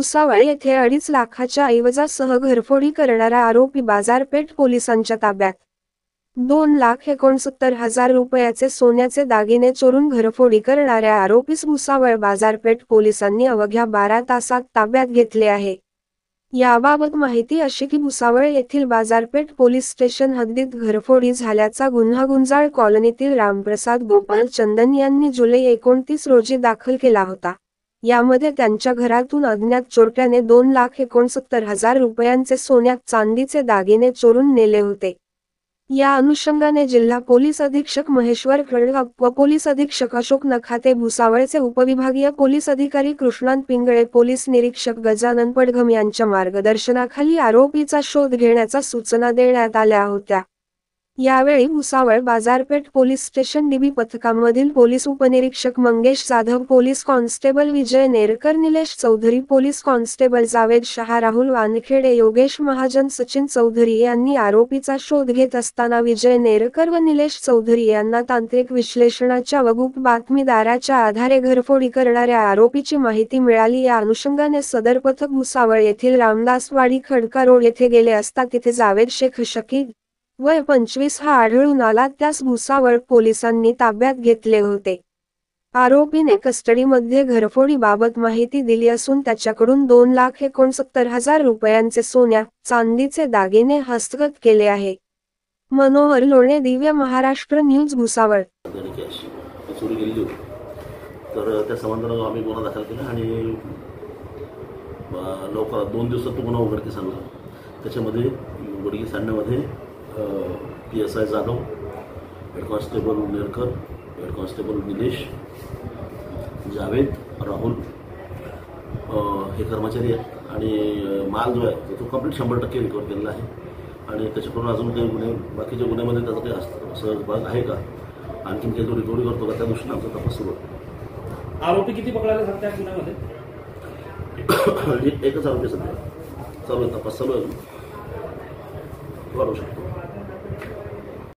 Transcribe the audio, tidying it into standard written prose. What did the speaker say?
भुसावळ येथे 2.5 लाखाच्या ऐवजासह घरफोडी करणारा आरोपी बाजारपेठ पोलिसांच्या ताब्यात। 2,69,000 रुपयाचे सोन्याचे दागिने चोरून घरफोडी करणाऱ्या आरोपीस भुसावळ बाजारपेठ पोलिसांनी अवघ्या 12 तासात ताब्यात घेतले आहे। याबाबत माहिती अशी की भुसावळ येथील बाजारपेठ पोलीस स्टेशन हद्दीत घरफोडी झाल्याचा गुन्हा गुंजाळ कॉलनीतील रामप्रसाद गोपाल चंदन यांनी जुलै 29 रोजी दाखल केला होता। यामध्ये त्यांच्या घरातून अज्ञात चोरट्याने 2,69,000 रुपयांचे सोन्यात चांदीचे दागिने चोरून नेले होते। या अनुषंगाने जिल्हा पोलीस अधीक्षक महेश्वर खडक व पोलीस अधीक्षक अशोक नखाते, भुसावळचे उपविभागीय पोलीस अधिकारी कृष्णांत पिंगळे, पोलीस निरीक्षक गजानन पडघम यांच्या मार्गदर्शनाखाली आरोपीचा शोध घेण्याच्या सूचना देण्यात आल्या होत्या। यावेळी भुसावळ बाजारपेठ पोलीस स्टेशन डीबी पथकामधील पोलीस उपनिरीक्षक मंगेश जाधव, पोलीस कॉन्स्टेबल विजय नेरकर, निलेश चौधरी, पोलीस कॉन्स्टेबल जावेद शहा, राहुल वानखेडे, योगेश महाजन, सचिन चौधरी यांनी आरोपीचा शोध घेत असताना विजय नेरकर व निलेश चौधरी यांना तांत्रिक विश्लेषणाच्या व गुप्त बातमीदाराच्या आधारे घरफोडी करणाऱ्या आरोपीची माहिती मिळाली। या अनुषंगाने सदर पथक भुसावळ येथील रामदासवाडी खडका रोड येथे गेले असता तिथे जावेद शेख शकील वय 25 हा आढळून आला, त्यास भुसावळ पोलिसांनी ताब्यात घेतले होते। आरोपीने कस्टडीमध्ये घरफोडीबाबत माहिती दिली असून त्याच्याकडून 2,69,000 रुपयांचे सोन्या चांदीचे दागिने हस्तगत केले आहे। मनोहर लोणे, दिव्य महाराष्ट्र न्यूज, भुसावळ। तर त्या संबंधाने आम्ही गुन्हा दाखल केला आणि लवकरात 2 दिवसात तो गुन्हा उघडकीस आणला। त्याच्यामध्ये उघडकीस आणण्यामध्ये PSI Jadhav, head constable Nerkar, head constable Nilesh, Javed, Rahul हे कर्मचारी आहेत आणि माल जो आहे तो कंप्लीट 100% रिकवर केलेला आहे। आणि त्याच्याकडून अजून काही गुन्हे, बाकीच्या गुन्ह्यामध्ये त्याचा काही सहभाग आहे का, आणखीन काही तो रिकव्हरी करतो का, त्या दृष्टीने आमचा तपास सुरू आहे। आरोपी किती पकडायला सांगता गुन्ह्यामध्ये? एकच आरोपी सध्या चालू आहे, तपास चालू आहे, वाढवू शकतो।